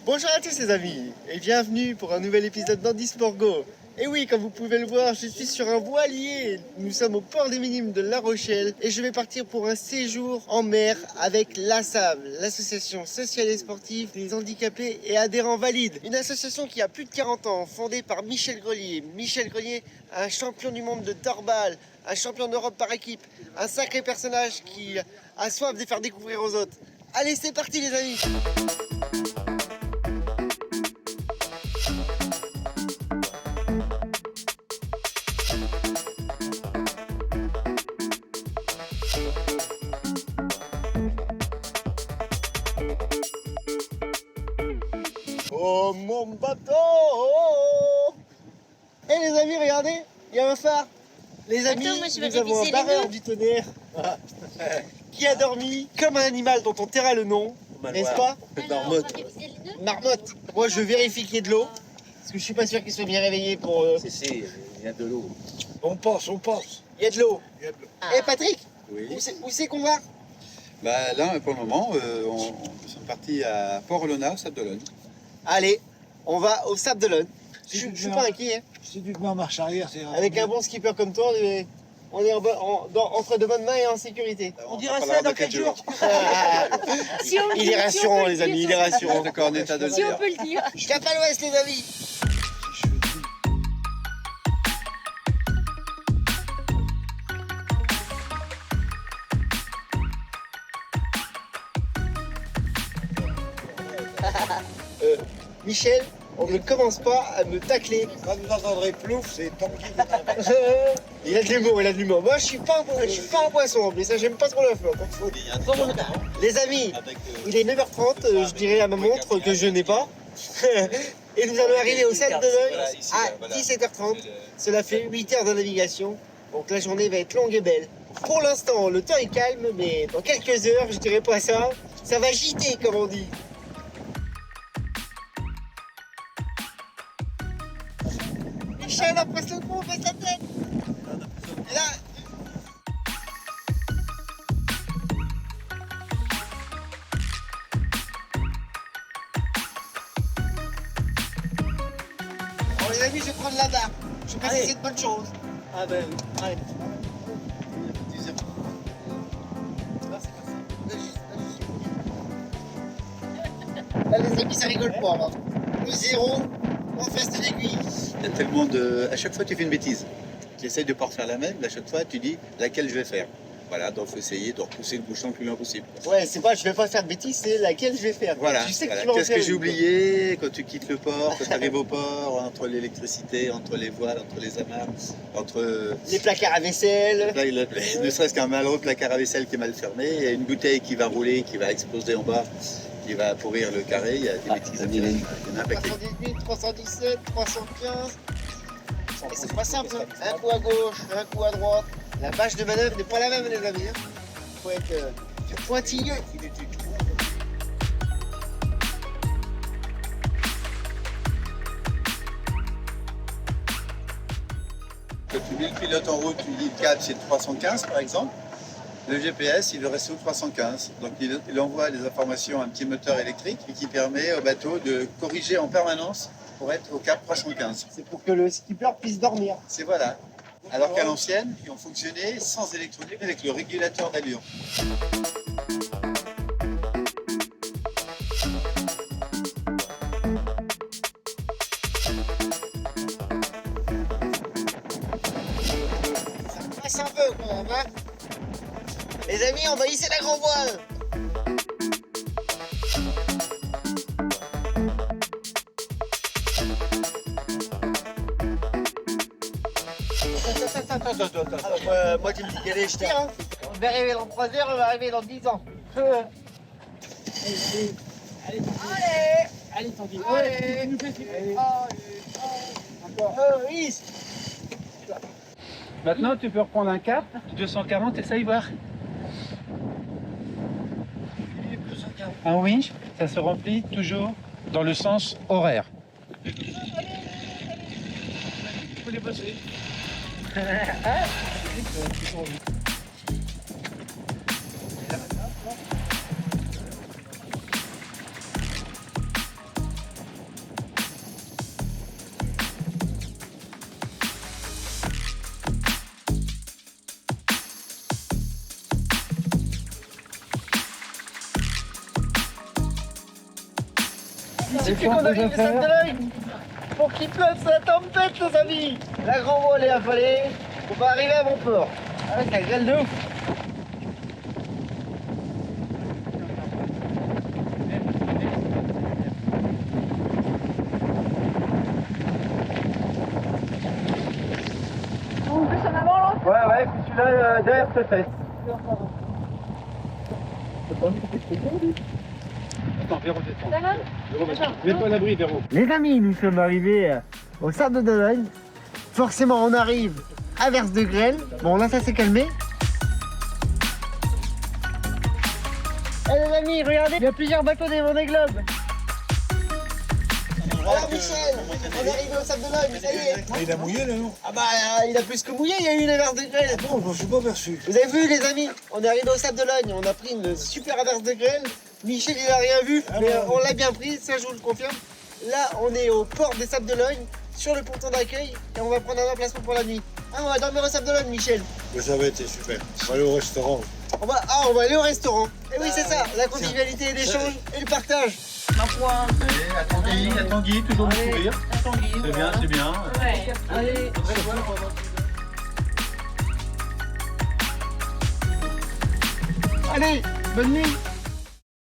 Bonjour à tous les amis et bienvenue pour un nouvel épisode d'Andy Sport Go. Et oui, comme vous pouvez le voir, je suis sur un voilier. Nous sommes au port des Minimes de La Rochelle et je vais partir pour un séjour en mer avec l'ASSAV, l'association sociale et sportive des handicapés et adhérents valides. Une association qui a plus de 40 ans, fondée par Michel Grelier. Michel Grelier, un champion du monde de Dorbal, un champion d'Europe par équipe, un sacré personnage qui a soif de faire découvrir aux autres. Allez, c'est parti les amis! Oh mon bateau! Eh les amis, regardez, il y a un phare. Les amis, Attends, moi, je vais nous avons un réviser les barreur noms. du tonnerre qui a dormi comme un animal dont on taira le nom, n'est-ce pas? Marmotte. Moi je vérifie qu'il y ait de l'eau, parce que je suis pas sûr qu'il soit bien réveillé pour... Si, il y a de l'eau. On pense. Il y a de l'eau. Il y a de l'eau. Eh Patrick, Oui. où c'est qu'on va? Bah, là, pour le moment, nous sommes partis à Port-Olona, Sable-d'Olonne. Allez, on va au Sable d'Olonne. Je suis pas inquiet, hein. Si tu te mets en marche arrière, c'est Avec un bon skipper comme toi, on est entre de bonnes mains et en sécurité. On dira ça dans 4 jours. Si on Il est rassurant les amis, il est rassurant. D'accord, en état de le Si on dire. peut le dire. Cap à l'ouest les amis. Michel, on ne commence pas à me tacler. Quand vous entendrez plouf, c'est Tanguy. Il a de l'humour, il a de l'humour. Moi je suis pas un poisson, mais ça j'aime pas trop la flotte. Les amis, il est 9h30, je dirais à ma montre que je n'ai pas. Et nous allons arriver au Sable d'Olonne à 17h30. Cela fait 8 heures de navigation. Donc la journée va être longue et belle. Pour l'instant, le temps est calme, mais dans quelques heures, je dirais pas ça, ça va gîter comme on dit. Michel, après le coup, baisse la tête. Et là, bon les amis, je vais prendre la barre. Je sais pas si c'est une bonne chose. Ah ben, allez. Là les amis, ça rigole pas là. Le zéro, on fait cette aiguille. Il y a tellement de... À chaque fois, tu fais une bêtise. Tu essayes de ne pas refaire la même, mais à chaque fois, tu dis laquelle je vais faire. Voilà, donc il faut essayer de repousser le bouchon le plus loin possible. Ouais, c'est pas, je vais pas faire de bêtises, c'est laquelle je vais faire. Voilà. Tu sais que Voilà. tu vas en Qu'est-ce faire que j'ai une, oublié quand tu quittes le port, quand tu arrives au port, entre l'électricité, entre les voiles, entre les amarres, entre... Les placards à vaisselle. Là, ne serait-ce qu'un malheureux placard à vaisselle qui est mal fermé, il y a une bouteille qui va rouler, qui va exploser en bas, qui va pourrir le carré, il y a des bêtises à faire. Il y en a un paquet. 318, 317, 315. Et c'est pas simple, hein. Un coup à gauche, un coup à droite. La bâche de manœuvre n'est pas la même, les amis. Hein. Faut être pointilleux. Quand tu mets le pilote en route, tu dis le cap c'est 315 par exemple. Le GPS, il veut rester au 315. Donc il envoie des informations à un petit moteur électrique et qui permet au bateau de corriger en permanence pour être au cap 315. C'est pour que le skipper puisse dormir. C'est voilà. Alors qu'à l'ancienne, ils ont fonctionné sans électronique avec le régulateur d'allure. Ça passe un peu quand même, hein. Les amis, on va hisser la grand voile. Alors, moi tu me dis d'y aller, je tire. Hein. On va arriver dans 3 heures, on va arriver dans 10 ans. Allez, Tanguy. Allez. Encore. Oui. Maintenant, tu peux reprendre un cap, 240, essaye voir. Un winch, ça se remplit toujours dans le sens horaire. Il faut les passer. Il suffit qu'on arrive au Sable d'Olonne pour qu'il pleuve la tempête, les amis. La grande voile est affalée. On va arriver à mon port. Ah ouais, ça grêle de ouf. On plus en avant là. Ouais, puis celui-là derrière cette fesse. Attends, Véro, descends. Ça va? Mets-toi à l'abri, Véro. Les amis, nous sommes arrivés au Sable d'Olonne. Forcément, on arrive à verse de grêle. Bon, là, ça s'est calmé. Eh les amis, regardez, il y a plusieurs bateaux des Vendée Globe. Alors Michel, on est arrivé au Sable d'Olonne, ça y est. Il a mouillé là, non? Ah bah, il a plus que mouillé, il y a eu une averse de grêle. Non, je m'en suis pas aperçu. Vous avez vu les amis, on est arrivé au Sable d'Olonne, on a pris une super averse de grêle. Michel il a rien vu, Ah mais ouais. on l'a bien pris, ça je vous le confirme. Là on est au port des Sables d'Olonne, sur le ponton d'accueil, et on va prendre un emplacement pour la nuit. Ah on va dormir au Sable d'Olonne Michel. Mais ça va être super. On va aller au restaurant. On va aller au restaurant. Et oui c'est ça, la convivialité et l'échange et le partage. Ma pointe. À Tanguy, toujours le sourire. C'est bien, c'est bien. Ouais. Allez. Allez, bonne nuit.